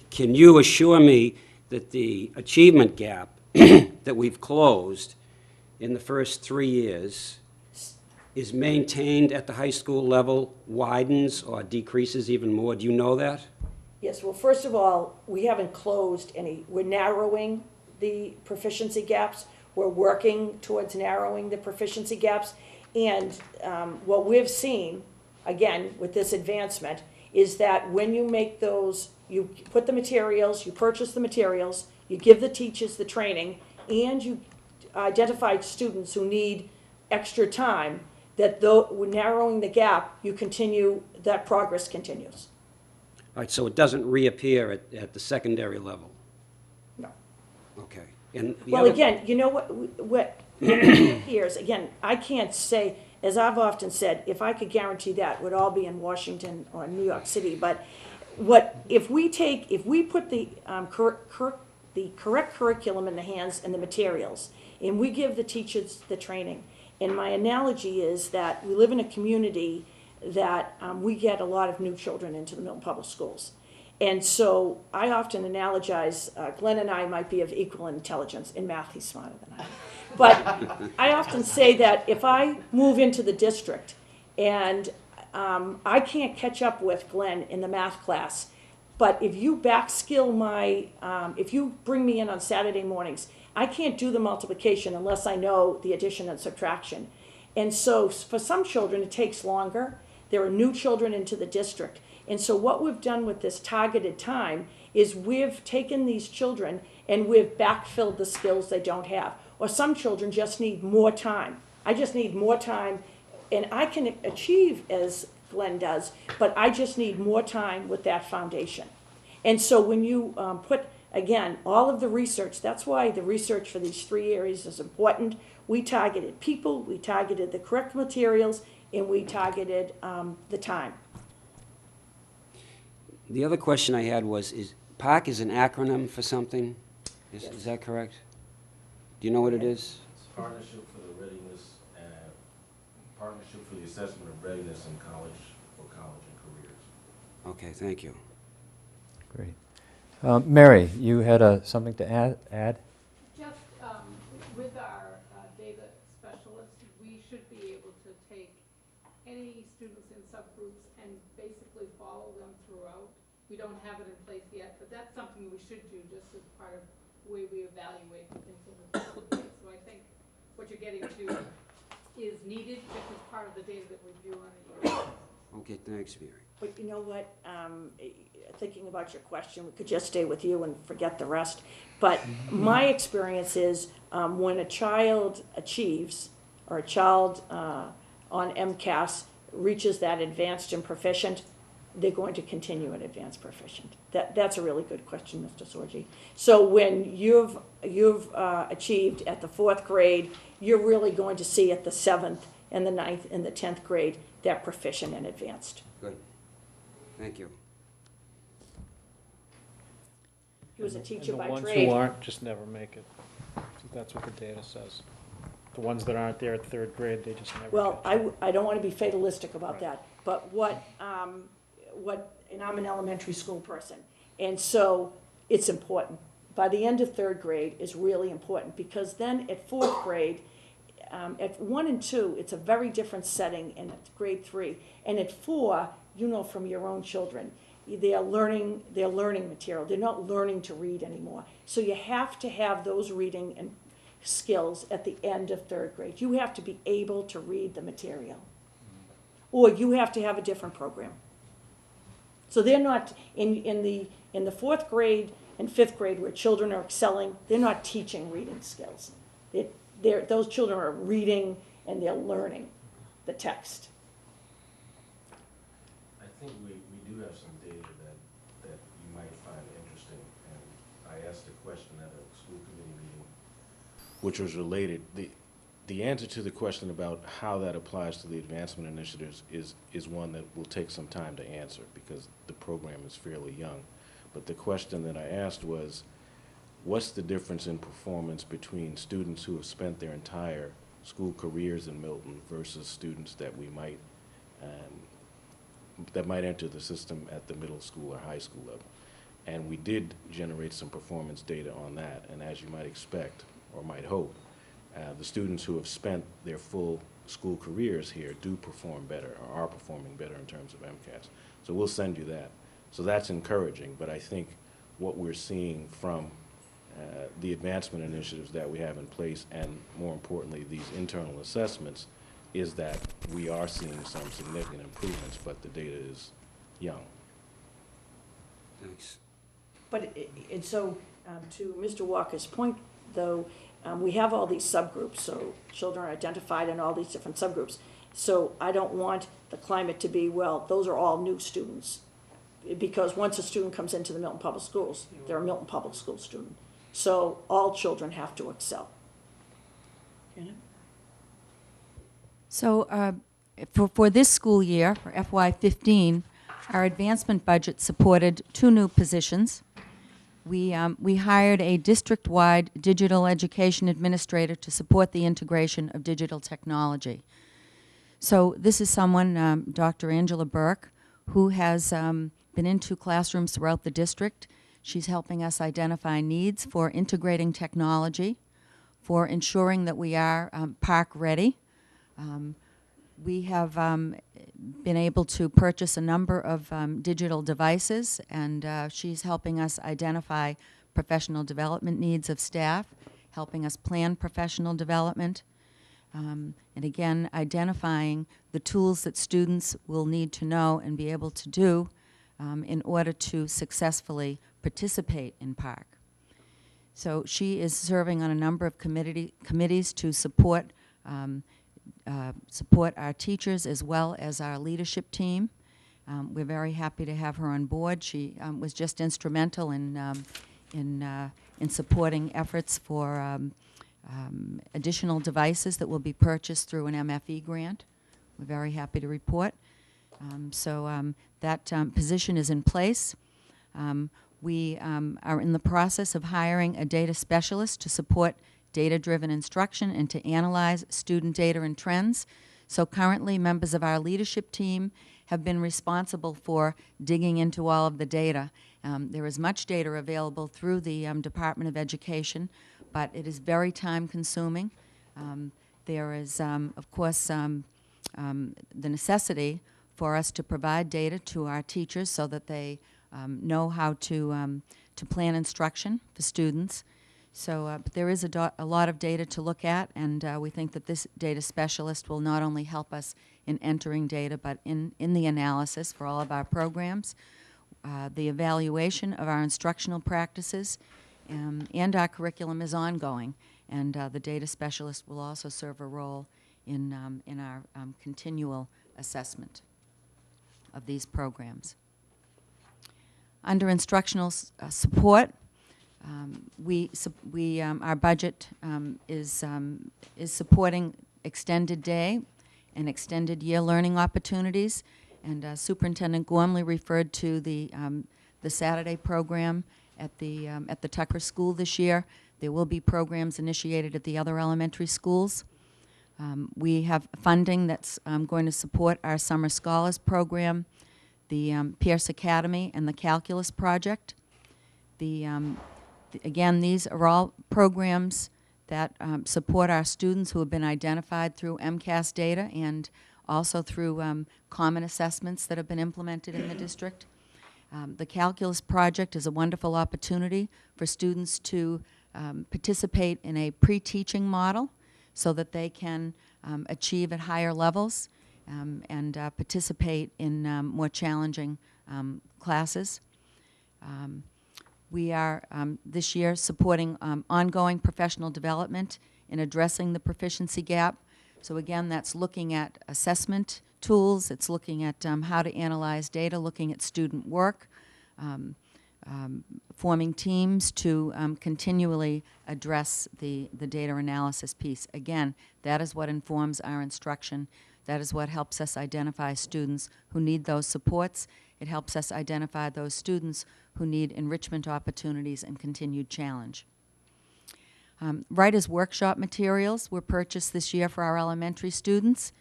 can you assure me that the achievement gap that we've closed in the first 3 years is maintained at the high school level, widens, or decreases even more? Do you know that? Yes, well, first of all, we haven't closed any. We're narrowing the proficiency gaps. We're working towards narrowing the proficiency gaps. And what we've seen, again, with this advancement, is that when you make those, you put the materials, you purchase the materials, you give the teachers the training, and you identify students who need extra time, that though we're narrowing the gap, you continue, that progress continues. All right, so it doesn't reappear at the secondary level? No. Okay. And the Well, other- again, you know what here's, again, I can't say, as I've often said, if I could guarantee that, we'd all be in Washington or New York City, but if we put the correct curriculum in the hands and the materials, and we give the teachers the training, and my analogy is that we live in a community that we get a lot of new children into the Milton Public Schools. And so I often analogize, Glenn and I might be of equal intelligence. In math, he's smarter than I. But I often say that if I move into the district and I can't catch up with Glenn in the math class, but if you backskill if you bring me in on Saturday mornings, I can't do the multiplication unless I know the addition and subtraction. And so for some children, it takes longer. There are new children into the district. And so what we've done with this targeted time is we've taken these children and we've backfilled the skills they don't have. Or some children just need more time. I just need more time, and I can achieve as Glenn does, but I just need more time with that foundation. And so when you put, again, all of the research, that's why the research for these 3 areas is important. We targeted people, we targeted the correct materials, and we targeted the time. The other question I had was, PARC is an acronym for something? Is that correct? Do you know what it is? It's Partnership for the Readiness and Partnership for the Assessment of Readiness in College and Careers. Okay, thank you. Great. Mary, you had something to add? Just with our data specialists, we should be able to take any students in subgroups and basically follow them throughout. We don't have it in place yet, but that's something we should do just as part of the way we evaluate things in the facility. So I think what you're getting to is needed just as part of the data that we do on a year. Okay, thanks, Mary. But you know what, thinking about your question, we could just stay with you and forget the rest. But my experience is when a child achieves, or a child on MCAS reaches that advanced and proficient, they're going to continue at advanced proficient. That's a really good question, Mr. Sorgi. So when you've achieved at the 4th grade, you're really going to see at the 7th and the 9th and the 10th grade that proficient and advanced. Good. Thank you. He was a teacher by And the ones trade. who aren't just never make it. So that's what the data says. The ones that aren't there at 3rd grade, they just never Well, catch up. I don't want to be fatalistic about that, but and I'm an elementary school person, and so it's important. By the end of 3rd grade is really important, because then at 4th grade, at 1 and 2, it's a very different setting, and at grade 3. And at 4, you know from your own children, they're learning material. They're not learning to read anymore. So you have to have those reading and skills at the end of third grade. You have to be able to read the material. Or you have to have a different program. So they're not, in the fourth grade and fifth grade where children are excelling, they're not teaching reading skills. Those children are reading and they're learning the text. I think we do have some data that you might find interesting, and I asked a question at a school committee meeting, which was related. The answer to the question about how that applies to the advancement initiatives is one that will take some time to answer because the program is fairly young. But the question that I asked was, what's the difference in performance between students who have spent their entire school careers in Milton versus students that we might enter the system at the middle school or high school level? And we did generate some performance data on that, and as you might expect or might hope, the students who have spent their full school careers here do perform better or are performing better in terms of MCAS. So we'll send you that. So that's encouraging, but I think what we're seeing from the advancement initiatives that we have in place, and more importantly, these internal assessments, is that we are seeing some significant improvements, but the data is young. Thanks. But, and so, to Mr. Walker's point, though, we have all these subgroups, so children are identified in all these different subgroups. So I don't want the climate to be, well, those are all new students. Because once a student comes into the Milton Public Schools, they're a Milton Public School student. So all children have to excel. So for this school year, for FY15, our advancement budget supported 2 new positions. We hired a district-wide digital education administrator to support the integration of digital technology. So this is someone, Dr. Angela Burke, who has been into classrooms throughout the district. She's helping us identify needs for integrating technology, for ensuring that we are park ready. We have been able to purchase a number of digital devices, and she's helping us identify professional development needs of staff, helping us plan professional development, and again, identifying the tools that students will need to know and be able to do in order to successfully participate in park. So she is serving on a number of committees to support our teachers as well as our leadership team. We're very happy to have her on board. She was just instrumental in supporting efforts for additional devices that will be purchased through an MFE grant. We're very happy to report. That position is in place. We are in the process of hiring a data specialist to support data-driven instruction and to analyze student data and trends. So currently, members of our leadership team have been responsible for digging into all of the data. There is much data available through the Department of Education, but it is very time-consuming. There is, of course, the necessity for us to provide data to our teachers so that they know how to plan instruction for students. So but there is a lot of data to look at, and we think that this data specialist will not only help us in entering data, but in the analysis for all of our programs, the evaluation of our instructional practices, and our curriculum is ongoing. And the data specialist will also serve a role in our continual assessment of these programs. Under instructional support, our budget is supporting extended day and extended year learning opportunities, and Superintendent Gormley referred to the Saturday program at the Tucker School this year. There will be programs initiated at the other elementary schools. We have funding that's going to support our Summer Scholars Program, the Pierce Academy, and the Calculus Project. Again, these are all programs that support our students who have been identified through MCAS data and also through common assessments that have been implemented in the district. The calculus project is a wonderful opportunity for students to participate in a pre-teaching model so that they can achieve at higher levels and participate in more challenging classes. We are this year supporting ongoing professional development in addressing the proficiency gap. So again, that's looking at assessment tools, it's looking at how to analyze data, looking at student work, forming teams to continually address the data analysis piece. Again, that is what informs our instruction. That is what helps us identify students who need those supports. It helps us identify those students who need enrichment opportunities and continued challenge. Writers' workshop materials were purchased this year for our elementary students,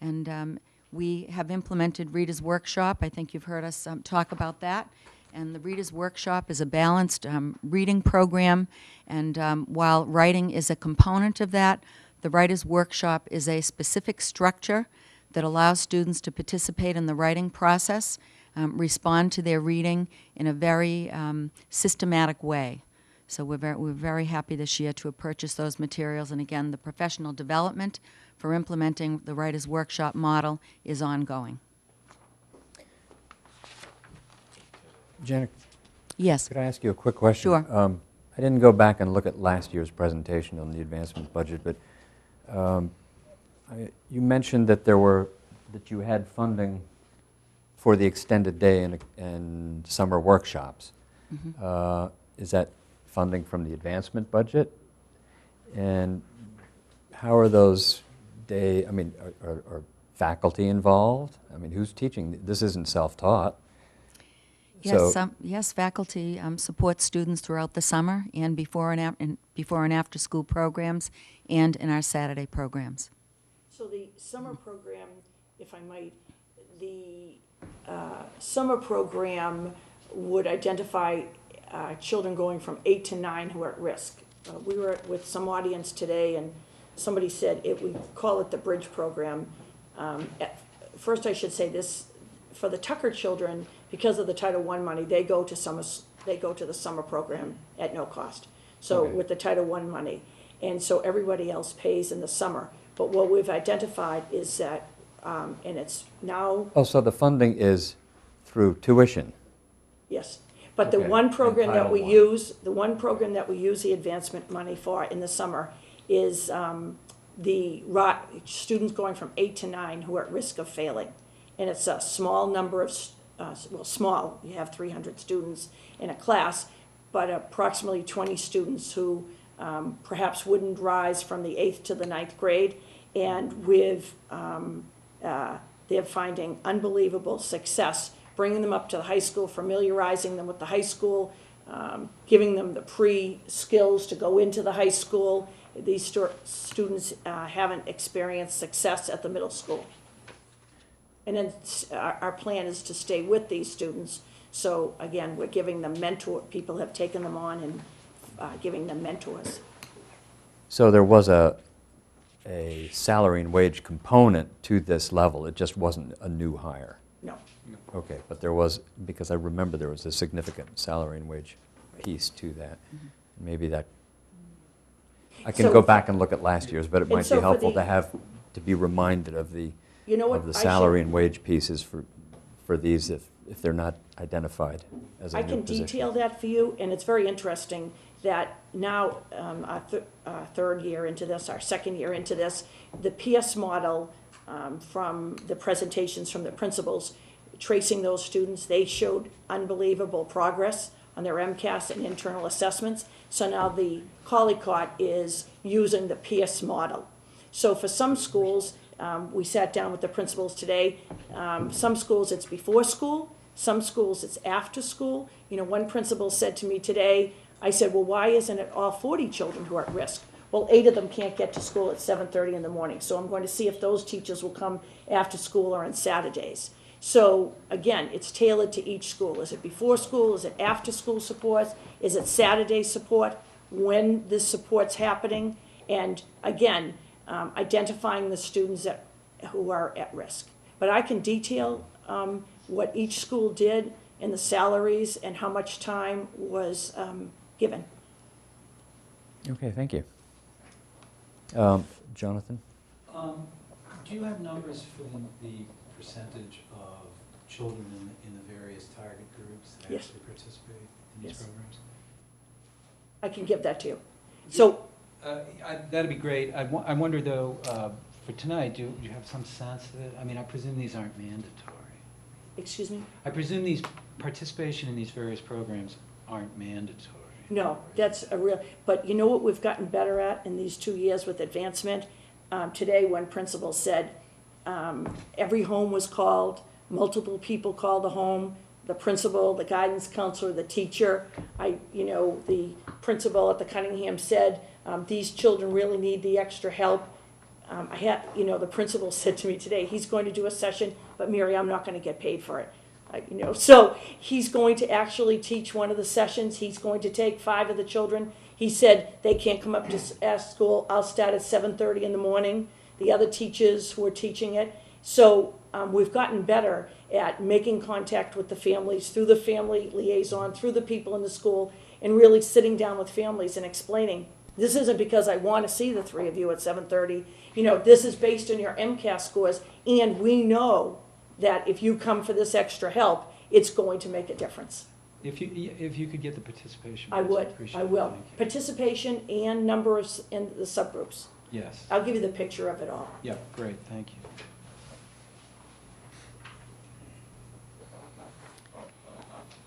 and we have implemented Reader's Workshop. I think you've heard us talk about that. And the Reader's Workshop is a balanced reading program, and while writing is a component of that, the Writer's Workshop is a specific structure that allows students to participate in the writing process, respond to their reading in a very systematic way. So we're very happy this year to have purchased those materials, and again, the professional development for implementing the Writer's Workshop model is ongoing. Janet, Yes. could I ask you a quick question? Sure. I didn't go back and look at last year's presentation on the advancement budget, but you mentioned that you had funding for the extended day and summer workshops. Mm-hmm. Is that funding from the advancement budget? And how are those are faculty involved? I mean, who's teaching? This isn't self-taught. Yes, yes, faculty support students throughout the summer and before and after school programs and in our Saturday programs. So the summer program, if I might, the summer program would identify children going from 8 to 9 who are at risk. We were with some audience today, and somebody said we call it the Bridge program. First, I should say this: for the Tucker children, because of the Title I money, they go to the summer program at no cost. So Okay. with the Title I money, and so everybody else pays in the summer. But what we've identified is that, and it's now. Oh, so the funding is through tuition? Yes, but the Okay, one and program that we Title I. use, the advancement money for in the summer is the students going from 8 to 9 who are at risk of failing. And it's a small number of, small, you have 300 students in a class, but approximately 20 students who perhaps wouldn't rise from the 8th to the 9th grade, and they're finding unbelievable success, bringing them up to the high school, familiarizing them with the high school, giving them the pre-skills to go into the high school. These students haven't experienced success at the middle school. And then our plan is to stay with these students. So again, we're giving them people have taken them on and giving them mentors. So there was a salary and wage component to this level. It just wasn't a new hire. No. Okay, but there was, because I remember there was a significant salary and wage piece to that. Maybe that, I can So- go back and look at last year's, but it And might so be for helpful the- to be reminded of the You know what? of the I salary should- and wage pieces for these if they're not identified as a I new can position. detail that for you, and it's very interesting that now, our third year into this, our second year into this, the PS model, from the presentations from the principals, tracing those students, they showed unbelievable progress on their MCAS and internal assessments. So now the Collicott is using the PS model. So for some schools, we sat down with the principals today. Some schools it's before school, some schools it's after school. You know, one principal said to me today, I said, well, why isn't it all 40 children who are at risk? Well, 8 of them can't get to school at 7:30 in the morning. So I'm going to see if those teachers will come after school or on Saturdays. So again, it's tailored to each school. Is it before school? Is it after school support? Is it Saturday support? When this support's happening? And again, identifying the students that who are at risk. But I can detail what each school did and the salaries and how much time was given. Okay, thank you. Jonathan? Do you have numbers for the percentage of children in the various target groups that Yes. actually participate in these Yes. programs? I can give that to you. So, That'd be great. I wonder though, for tonight, do you have some sense of it? I mean, I presume these aren't mandatory. excuse me? I presume these participation in these various programs aren't mandatory. No, that's a real, but you know what we've gotten better at in these 2 years with advancement? Today, one principal said, every home was called, multiple people called the home, the principal, the guidance counselor, the teacher. The principal at the Cunningham said, these children really need the extra help. The principal said to me today, he's going to do a session, but Mary, I'm not gonna get paid for it. So he's going to actually teach one of the sessions. He's going to take 5 of the children. He said they can't come up to school. I'll start at 7:30 in the morning. The other teachers who are teaching it. So we've gotten better at making contact with the families through the family liaison, through the people in the school, and really sitting down with families and explaining, this isn't because I want to see the 3 of you at 7:30. This is based on your MCAS scores, and we know that if you come for this extra help, it's going to make a difference. If you could get the participation. I rates, would, appreciate I it. will. Thank you. Participation and numbers in the subgroups. Yes. I'll give you the picture of it all. Yeah, great, thank you.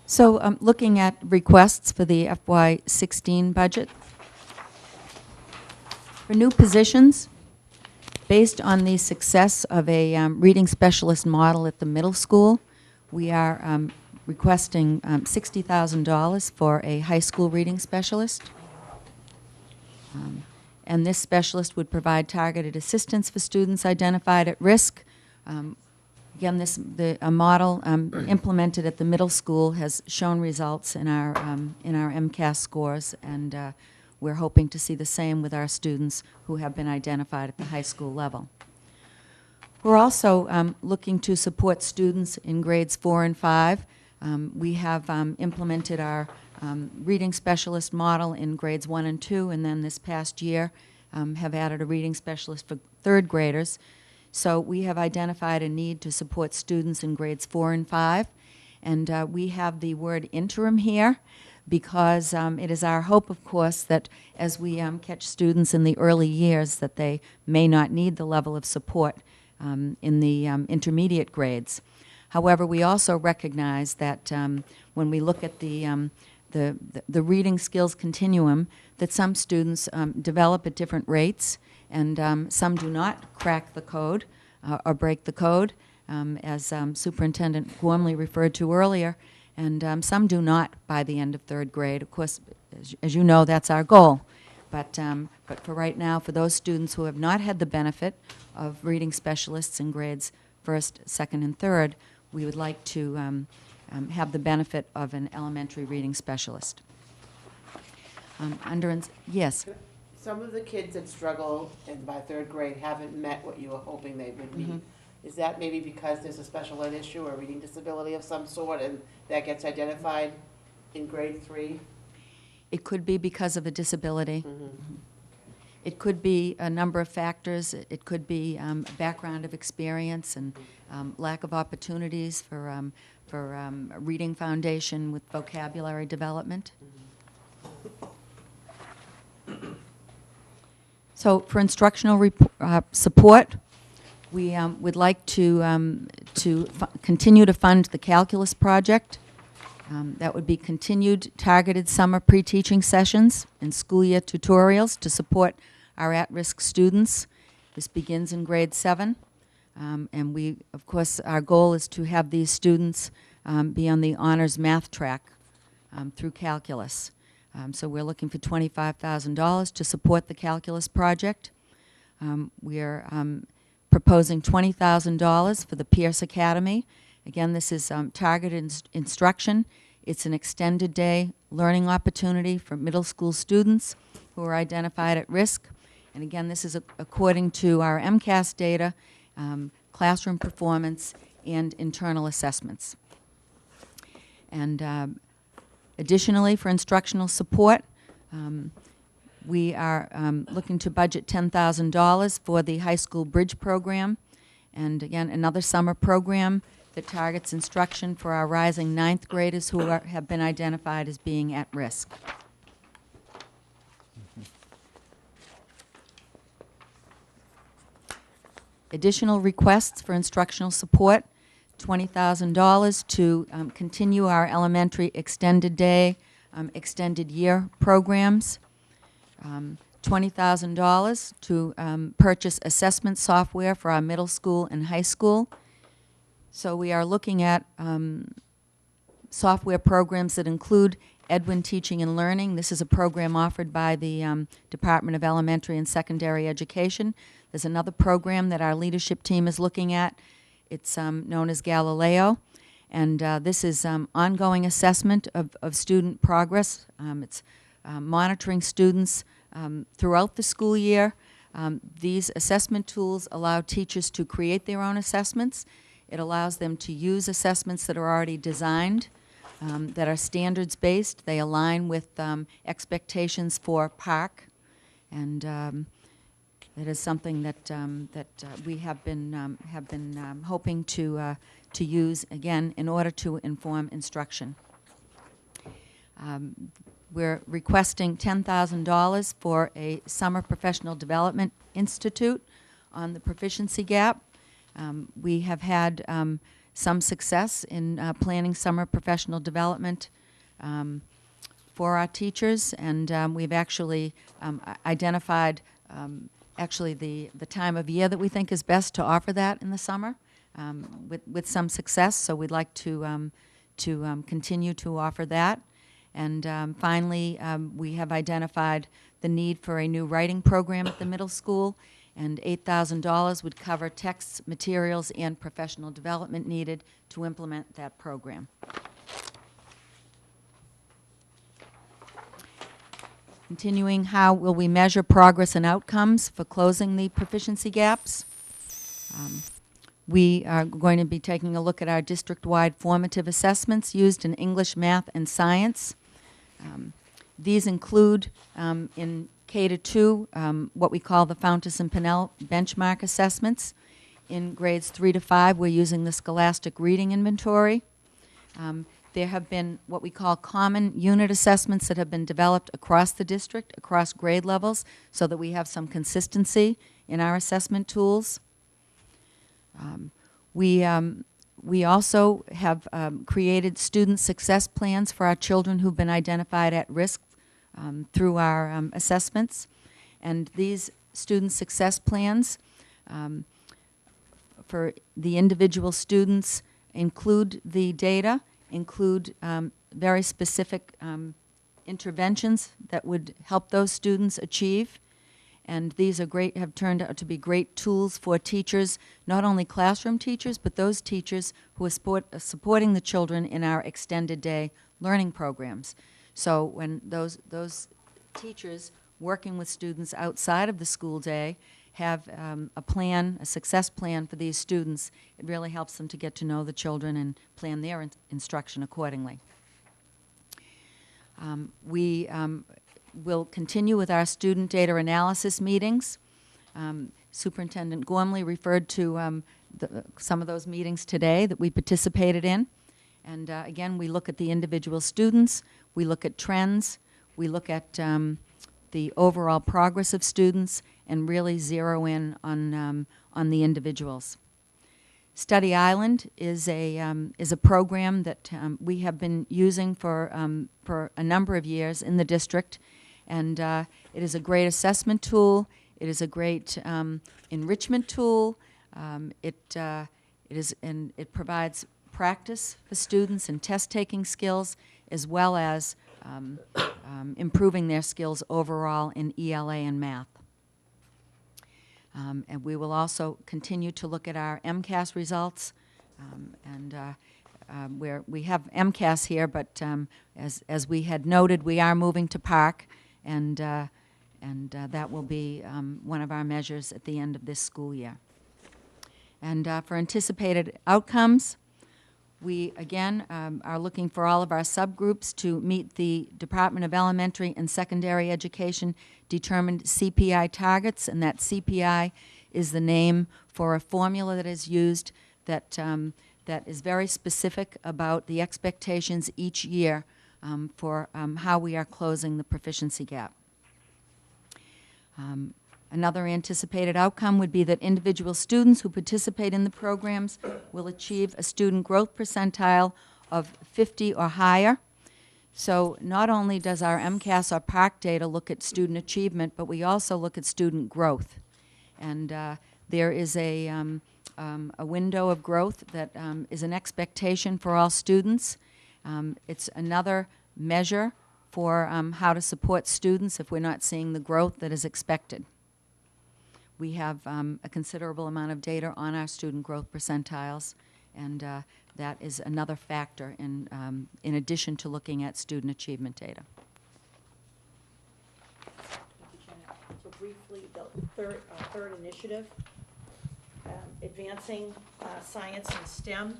So looking at requests for the FY16 budget. For new positions, based on the success of a reading specialist model at the middle school, we are requesting $60,000 for a high school reading specialist. And this specialist would provide targeted assistance for students identified at risk. Again, a model implemented at the middle school has shown results in our MCAS scores, and we're hoping to see the same with our students who have been identified at the high school level. We're also looking to support students in grades 4 and 5. We have implemented our reading specialist model in grades 1 and 2, and then this past year have added a reading specialist for 3rd graders. So we have identified a need to support students in grades 4 and 5, and we have the word interim here because it is our hope, of course, that as we catch students in the early years that they may not need the level of support in the intermediate grades. However, we also recognize that when we look at the reading skills continuum, that some students develop at different rates, and some do not crack the code or break the code, as Superintendent Gormley referred to earlier, and some do not by the end of 3rd grade. Of course, as you know, that's our goal. But for right now, for those students who have not had the benefit of reading specialists in grades 1st, 2nd, and 3rd, we would like to have the benefit of an elementary reading specialist. Yes. Some of the kids that struggle and by 3rd grade haven't met what you were hoping they would meet. Is that maybe because there's a special ed issue or reading disability of some sort and that gets identified in grade 3? It could be because of a disability. It could be a number of factors. It could be a background of experience and lack of opportunities for a reading foundation with vocabulary development. So for instructional support, we would like to continue to fund the calculus project. That would be continued targeted summer pre-teaching sessions and school year tutorials to support our at-risk students. This begins in grade 7. And we, of course, our goal is to have these students be on the honors math track through calculus. So we're looking for $25,000 to support the calculus project. We're proposing $20,000 for the Pierce Academy. Again, this is targeted instruction. It's an extended day learning opportunity for middle school students who are identified at risk. And again, this is according to our MCAS data. classroom performance, and internal assessments. And additionally, for instructional support, we are looking to budget $10,000 for the high school bridge program, and again, another summer program that targets instruction for our rising ninth graders who have been identified as being at risk. Additional requests for instructional support, $20,000 to continue our elementary extended day, extended year programs, $20,000 to purchase assessment software for our middle school and high school. So we are looking at software programs that include Edwin Teaching and Learning. This is a program offered by the Department of Elementary and Secondary Education. There's another program that our leadership team is looking at. It's known as Galileo, and this is ongoing assessment of student progress. It's monitoring students throughout the school year. These assessment tools allow teachers to create their own assessments. It allows them to use assessments that are already designed, that are standards-based. They align with expectations for PARC, and it is something that we have been hoping to use again in order to inform instruction. We're requesting $10,000 for a summer professional development institute on the proficiency gap. We have had some success in planning summer professional development for our teachers, and we've actually identified actually the time of year that we think is best to offer that in the summer with some success, so we'd like to continue to offer that. And finally, we have identified the need for a new writing program at the middle school, and $8,000 would cover texts, materials, and professional development needed to implement that program. Continuing, how will we measure progress and outcomes for closing the proficiency gaps? We are going to be taking a look at our district-wide formative assessments used in English, math, and science. These include in K-2 what we call the Fountas and Pinnell benchmark assessments. In grades 3 to 5, we're using the Scholastic Reading Inventory. There have been what we call common unit assessments that have been developed across the district, across grade levels, so that we have some consistency in our assessment tools. We also have created student success plans for our children who've been identified at risk through our assessments. And these student success plans for the individual students include the data, include very specific interventions that would help those students achieve. And these are great, have turned out to be great tools for teachers, not only classroom teachers, but those teachers who are supporting the children in our extended day learning programs. So when those teachers working with students outside of the school day have a plan, a success plan for these students, it really helps them to get to know the children and plan their instruction accordingly. We will continue with our student data analysis meetings. Superintendent Gormley referred to some of those meetings today that we participated in. And again, we look at the individual students, we look at trends, we look at the overall progress of students, and really zero in on the individuals. Study Island is a program that we have been using for a number of years in the district, and it is a great assessment tool. It is a great enrichment tool. It provides practice for students and test-taking skills, as well as improving their skills overall in ELA and math. And we will also continue to look at our MCAS results, where we have MCAS here, but as we had noted, we are moving to PARC, and that will be one of our measures at the end of this school year. And for anticipated outcomes, we, again, are looking for all of our subgroups to meet the Department of Elementary and Secondary Education determined CPI targets, and that CPI is the name for a formula that is used that, that is very specific about the expectations each year for how we are closing the proficiency gap. Another anticipated outcome would be that individual students who participate in the programs will achieve a student growth percentile of 50 or higher. So not only does our MCAS or PARCC data look at student achievement, but we also look at student growth. And there is a window of growth that is an expectation for all students. It's another measure for how to support students if we're not seeing the growth that is expected. We have a considerable amount of data on our student growth percentiles, and that is another factor in addition to looking at student achievement data. So briefly, the third initiative, advancing science and STEM.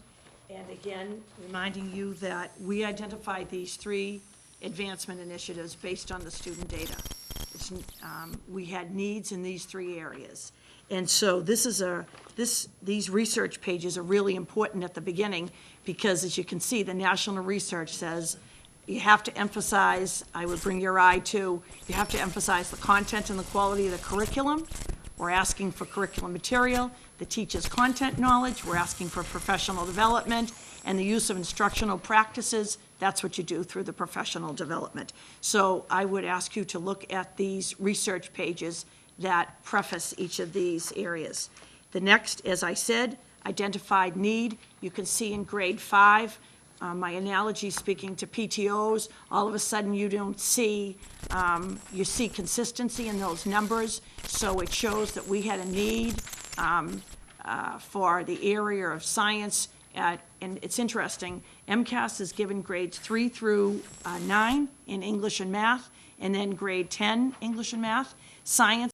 And again, reminding you that we identified these 3 advancement initiatives based on the student data. We had needs in these 3 areas. And so these research pages are really important at the beginning because, as you can see, the national research says you have to emphasize, I would bring your eye to, you have to emphasize the content and the quality of the curriculum. We're asking for curriculum material, the teacher's content knowledge, we're asking for professional development, and the use of instructional practices. That's what you do through the professional development. So I would ask you to look at these research pages that preface each of these areas. The next, as I said, identified need. You can see in grade 5, my analogy speaking to PTOs, all of a sudden you don't see, you see consistency in those numbers. So it shows that we had a need for the area of science. And it's interesting, MCAS is given grades 3 through 9 in English and math, and then grade 10 English and math. Science